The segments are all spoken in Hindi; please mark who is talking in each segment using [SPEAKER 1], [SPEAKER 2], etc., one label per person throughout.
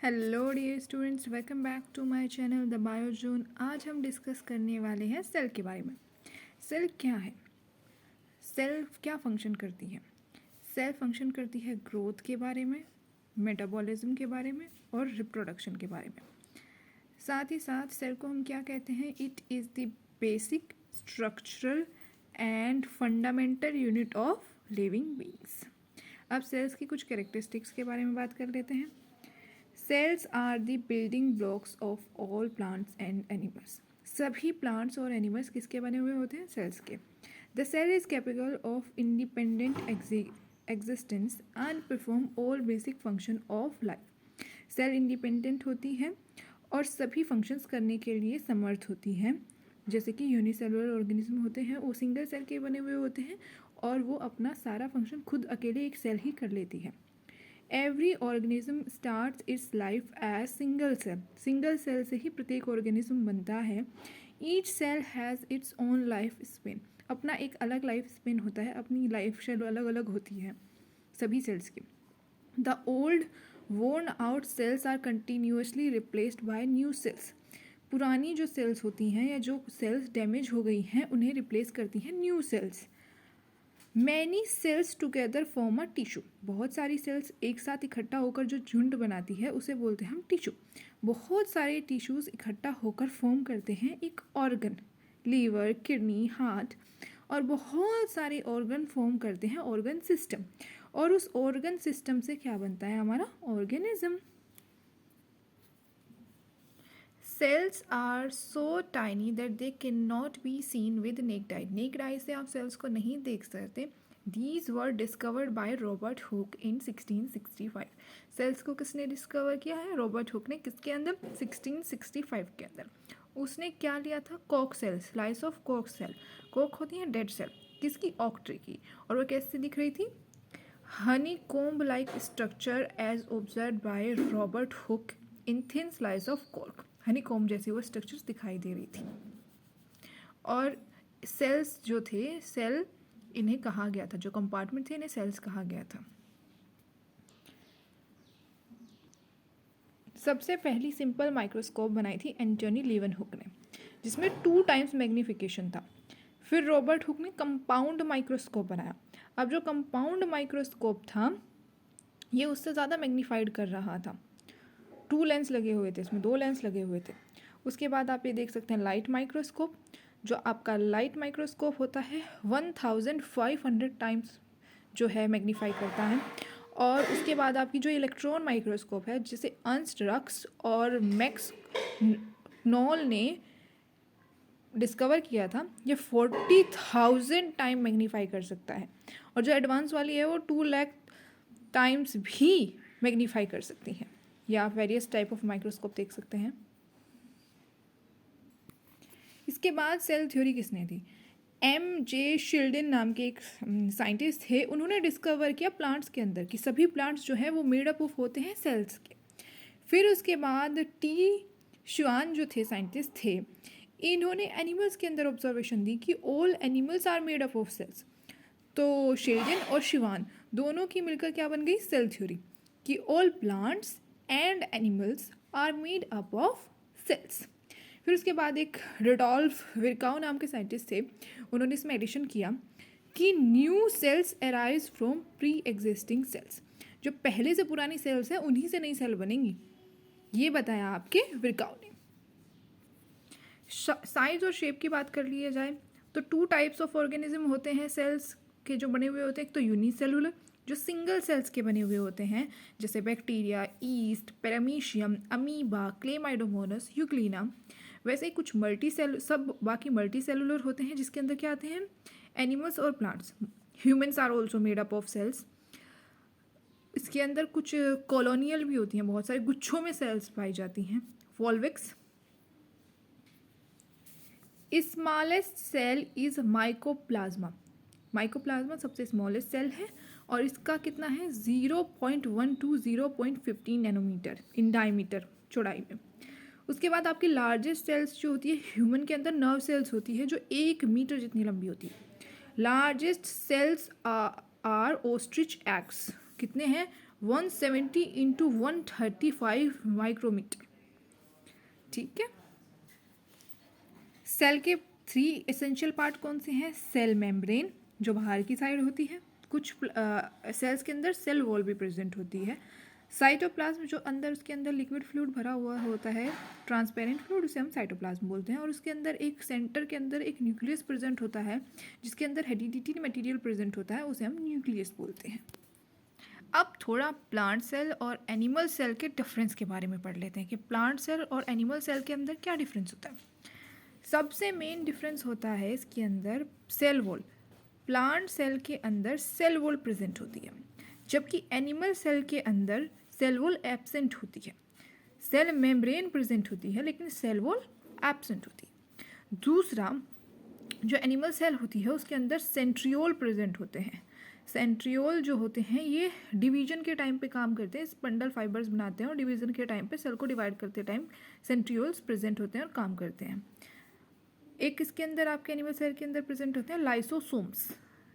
[SPEAKER 1] Hello dear students, welcome back to my channel the Biozone. आज हम डिस्कस करने वाले हैं सेल के बारे में। सेल क्या है, सेल क्या फंक्शन करती है। सेल फंक्शन करती है ग्रोथ के बारे में, मेटाबॉलिज्म के बारे में और रिप्रोडक्शन के बारे में। साथ ही साथ सेल को हम क्या कहते हैं, it is the basic structural and fundamental unit of living beings. अब सेल्स की कुछ कैरेक्टरिस्टिक्स के बारे में बात कर लेते हैं। Cells are the building blocks of all plants and animals. सभी प्लांट्स और एनिमल्स किसके बने हुए होते हैं, सेल्स के। The cell is capable of independent existence and perform all basic function of life. Cell independent होती है और सभी फंक्शंस करने के लिए समर्थ होती है। जैसे कि यूनिसेलुलर ऑर्गेनिज्म होते हैं, वो सिंगल सेल के बने हुए होते हैं और वो अपना सारा फंक्शन खुद अकेले एक सेल ही कर लेती है। Every organism starts its life as single cell. Single cell से ही प्रत्येक ऑर्गेनिज्म बनता है। Each cell has its own life span. अपना एक अलग लाइफ स्पेन होता है, अपनी लाइफ शेल अलग अलग होती है सभी सेल्स की। The old worn out cells are continuously replaced by new cells. पुरानी जो सेल्स होती हैं या जो सेल्स डैमेज हो गई हैं उन्हें रिप्लेस करती हैं new sales. Many cells together form a tissue. बहुत सारी सेल्स एक साथ इकट्ठा होकर जो झुंड बनाती है उसे बोलते हैं हम टिश्यू। बहुत सारे टिश्यूज इकट्ठा होकर फॉर्म करते हैं एक ऑर्गन, लीवर, किडनी, हार्ट, और बहुत सारे ऑर्गन फॉर्म करते हैं ऑर्गन सिस्टम। और उस ऑर्गन सिस्टम से क्या बनता है, हमारा organism. Cells are so tiny that they can not be seen with naked eye. Naked eye से आप सेल्स को नहीं देख सकते। These were discovered by Robert Hooke in 1665। Cells को किसने डिस्कवर किया है, रॉबर्ट हुक ने। किसके अंदर, 1665 के अंदर। उसने क्या लिया था, Kock cell, slice of Kock cell. Kock होती है डेड सेल, किसकी, ऑक ट्री की। और वो कैसे दिख रही थी, honeycomb like structure as observe by Robert Hooke in thin slice of cork. Honeycomb जैसी वो स्ट्रक्चर्स दिखाई दे रही थी। और सेल्स जो थे, सेल इन्हें कहा गया था, जो कंपार्टमेंट थे इन्हें सेल्स कहा गया था। सबसे पहली सिंपल माइक्रोस्कोप बनाई थी एंटोनी लीवनहुक ने, जिसमें 2 टाइम्स मैग्नीफिकेशन था। फिर रॉबर्ट हुक ने कंपाउंड माइक्रोस्कोप बनाया। अब जो कंपाउंड माइक्रोस्कोप था ये उससे ज़्यादा मैग्नीफाइड कर रहा था। 2 लेंस लगे हुए थे, इसमें 2 लेंस लगे हुए थे। उसके बाद आप ये देख सकते हैं लाइट माइक्रोस्कोप। जो आपका लाइट माइक्रोस्कोप होता है 1500 टाइम्स जो है मैग्नीफाई करता है। और उसके बाद आपकी जो इलेक्ट्रॉन माइक्रोस्कोप है, जिसे अर्नस्ट रक्स और मैक्स नॉल ने डिस्कवर किया था, ये 40,000 टाइम मैग्नीफाई कर सकता है। और जो एडवांस वाली है वो 2 लाख टाइम्स भी मैग्नीफाई कर सकती है। या आप वेरियस टाइप ऑफ माइक्रोस्कोप देख सकते हैं। इसके बाद सेल थ्योरी किसने दी, M.J. शिल्डन नाम के एक साइंटिस्ट थे। उन्होंने डिस्कवर किया प्लांट्स के अंदर कि सभी प्लांट्स जो है वो मेड अप ऑफ होते हैं सेल्स के। फिर उसके बाद टी शुआन जो थे साइंटिस्ट थे, इन्होंने एनिमल्स के अंदर ऑब्जर्वेशन दी कि all animals are made up of cells. तो शेल्डन और शिवान दोनों की मिलकर क्या बन गई, सेल थ्योरी, कि all plants and animals are made up of cells. फिर उसके बाद एक रुडोल्फ विर्काउ नाम के साइंटिस्ट थे। उन्होंने इसमें एडिशन किया कि new sales arise from pre existing cells. जो पहले से पुरानी सेल्स हैं उन्हीं से नई सेल बनेंगी, ये बताया आपके विर्काउ ने। साइज और शेप की बात कर लिया जाए तो 2 टाइप्स ऑफ ऑर्गेनिज्म होते हैं सेल्स के जो बने हुए होते हैं। एक तो यूनिसेलुलर, जो सिंगल सेल्स के बने हुए होते हैं, जैसे bacteria, east, paramecium, amoeba, Chlamydomonas, Euglena. वैसे ही कुछ मल्टी सेल, सब बाकी मल्टी सेलुलर होते हैं, जिसके अंदर क्या आते हैं, एनिमल्स और plants. Humans are also made up of cells. इसके अंदर कुछ कॉलोनियल भी होती हैं, बहुत सारे गुच्छों में सेल्स पाई जाती हैं। Volvox. Smallest cell is mycoplasma. Mycoplasma सबसे स्मॉलेस्ट सेल है और इसका कितना है 0.1 to 0.15 नैनोमीटर इन डायमीटर, चौड़ाई में। उसके बाद आपकी लार्जेस्ट सेल्स जो होती है ह्यूमन के अंदर, नर्व सेल्स होती है जो 1 मीटर जितनी लंबी होती है। Largest cells are ostrich eggs. कितने हैं, 170 इंटू 135 माइक्रोमीटर। ठीक है। सेल के 3 एसेंशियल पार्ट कौन से हैं? सेल मेम्ब्रेन जो बाहर की साइड होती है, कुछ सेल्स के अंदर सेल वॉल भी प्रेजेंट होती है। साइटोप्लाज्म जो अंदर, उसके अंदर लिक्विड फ्लूइड भरा हुआ होता है, ट्रांसपेरेंट फ्लूइड, उसे हम साइटोप्लाज्म बोलते हैं। और उसके अंदर एक सेंटर के अंदर एक न्यूक्लियस प्रेजेंट होता है, जिसके अंदर हेरिडिटी मटेरियल प्रेजेंट होता है, उसे हम न्यूक्लियस बोलते हैं। अब थोड़ा प्लांट सेल और एनिमल सेल के डिफरेंस के बारे में पढ़ लेते हैं कि प्लांट सेल और एनिमल सेल के अंदर क्या डिफरेंस होता है। सबसे मेन डिफरेंस होता है इसके अंदर सेल वॉल। प्लांट सेल के अंदर सेल वॉल प्रेजेंट होती है, जबकि एनिमल सेल के अंदर सेल वॉल एब्सेंट होती है। सेल मेम्ब्रेन प्रेजेंट होती है लेकिन सेल वॉल एब्सेंट होती है। दूसरा, जो एनिमल सेल होती है उसके अंदर सेंट्रियोल प्रेजेंट होते हैं। सेंट्रियोल जो होते हैं ये डिवीजन के टाइम पे काम करते हैं, स्पंडल फाइबर्स बनाते हैं और डिवीजन के टाइम पे सेल को डिवाइड करते टाइम सेंट्रियोल्स प्रेजेंट होते हैं और काम करते हैं। एक इसके अंदर आपके एनिमल सेल के अंदर प्रेजेंट होते हैं लाइसोसोम्स,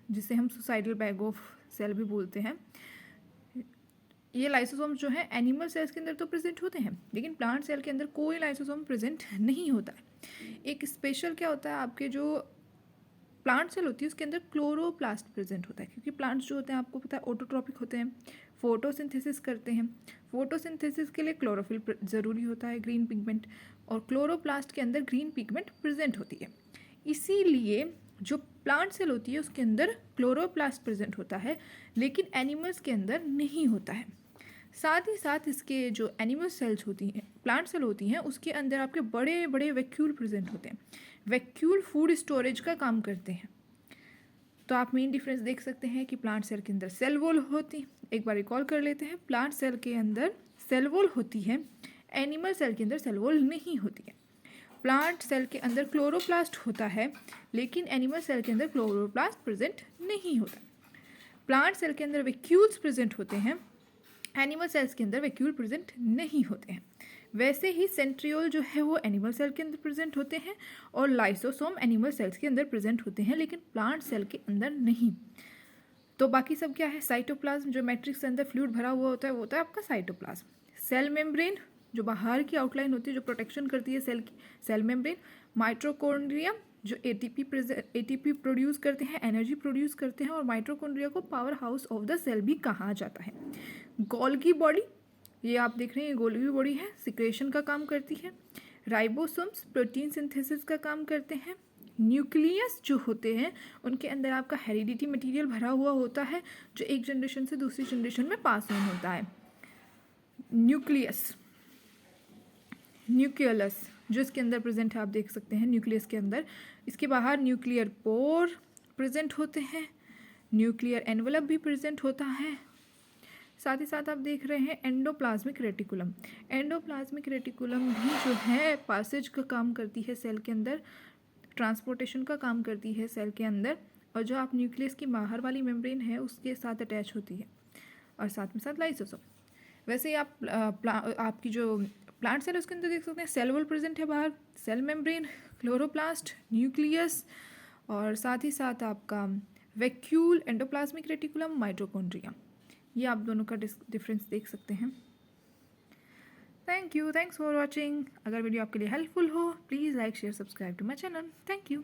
[SPEAKER 1] जिसे हम सुसाइडल बैग ऑफ सेल भी बोलते हैं। ये लाइसोसोम्स जो है एनिमल सेल्स के अंदर तो प्रेजेंट होते हैं, लेकिन प्लांट सेल के अंदर कोई लाइसोसोम प्रेजेंट नहीं होता है। एक स्पेशल क्या होता है, आपके जो प्लांट सेल होती है उसके अंदर क्लोरोप्लास्ट प्रेजेंट होता है, क्योंकि प्लांट्स जो होते हैं आपको पता है ऑटोट्रॉपिक होते हैं, फोटोसिंथेसिस करते हैं। फोटोसिंथेसिस के लिए क्लोरोफिल ज़रूरी होता है, ग्रीन पिगमेंट, और क्लोरोप्लास्ट के अंदर ग्रीन पिगमेंट प्रेजेंट होती है। इसीलिए जो प्लांट सेल होती है उसके अंदर क्लोरोप्लास्ट प्रेजेंट होता है, लेकिन एनिमल्स के अंदर नहीं होता है। साथ ही साथ इसके जो एनिमल सेल्स होती हैं, प्लांट सेल होती हैं, उसके अंदर आपके बड़े बड़े वैक्यूल प्रेजेंट होते हैं। वैक्यूल फूड स्टोरेज का काम करते हैं। तो आप मेन डिफरेंस देख सकते हैं कि प्लांट सेल के अंदर सेल वॉल होती, एक बार रिकॉल कर लेते हैं, प्लांट सेल के अंदर सेल वॉल होती है, एनिमल सेल के अंदर सेल वॉल नहीं होती है। प्लांट सेल के अंदर क्लोरोप्लास्ट होता है, लेकिन एनिमल सेल के अंदर क्लोरोप्लास्ट प्रेजेंट नहीं होता। प्लांट सेल के अंदर वैक्यूल्स प्रेजेंट होते हैं, एनिमल सेल्स के अंदर वैक्यूल प्रेजेंट नहीं होते हैं। वैसे ही सेंट्रियोल जो है वो एनिमल सेल के अंदर प्रेजेंट होते हैं और लाइसोसोम एनिमल सेल्स के अंदर प्रेजेंट होते हैं, लेकिन प्लांट सेल के अंदर नहीं। तो बाकी सब क्या है? साइटोप्लाज्म जो मैट्रिक्स के अंदर फ्लूइड भरा हुआ होता है वो होता है आपका साइटोप्लाज्म। सेल मेम्ब्रेन जो बाहर की आउटलाइन होती है जो प्रोटेक्शन करती है सेल की, सेल मेम्ब्रेन। माइटोकॉन्ड्रिया जो एटीपी प्रोड्यूस करते हैं, एनर्जी प्रोड्यूस करते हैं, और माइटोकॉन्ड्रिया को powerhouse of the cell भी कहा जाता है। गोल्गी बॉडी, ये आप देख रहे हैं, गोल्गी बॉडी है, सिक्रेशन का काम करती है। राइबोसोम्स प्रोटीन सिंथेसिस का काम करते हैं। न्यूक्लियस जो होते हैं उनके अंदर आपका हेरिडिटी मटेरियल भरा हुआ होता है, जो एक जनरेशन से दूसरी जनरेशन में पास ऑन होता है। न्यूक्लियस, न्यूक्लियस जो इसके अंदर प्रेजेंट है, आप देख सकते हैं न्यूक्लियस के अंदर। इसके बाहर न्यूक्लियर पोर प्रेजेंट होते हैं, न्यूक्लियर एनवलप भी प्रेजेंट होता है। साथ ही साथ आप देख रहे हैं एंडोप्लाज्मिक रेटिकुलम। एंडोप्लाज्मिक रेटिकुलम भी जो है पासेज का काम करती है सेल के अंदर, ट्रांसपोर्टेशन का काम करती है सेल के अंदर, और जो आप न्यूक्लियस की बाहर वाली मेम्ब्रेन है उसके साथ अटैच होती है, और साथ में साथ लाइसोसोम। वैसे ही आप आपकी जो प्लांट सेल उसके अंदर देख सकते हैं सेल वॉल प्रेजेंट है बाहर, सेल मेम्ब्रेन, क्लोरोप्लास्ट, न्यूक्लियस, और साथ ही साथ आपका वैक्यूल, एंडोप्लाज्मिक रेटिकुलम, माइटोकॉन्ड्रिया। ये आप दोनों का डिफरेंस देख सकते हैं। Thanks for watching. अगर वीडियो आपके लिए हेल्पफुल हो please like share subscribe to my channel. Thank you.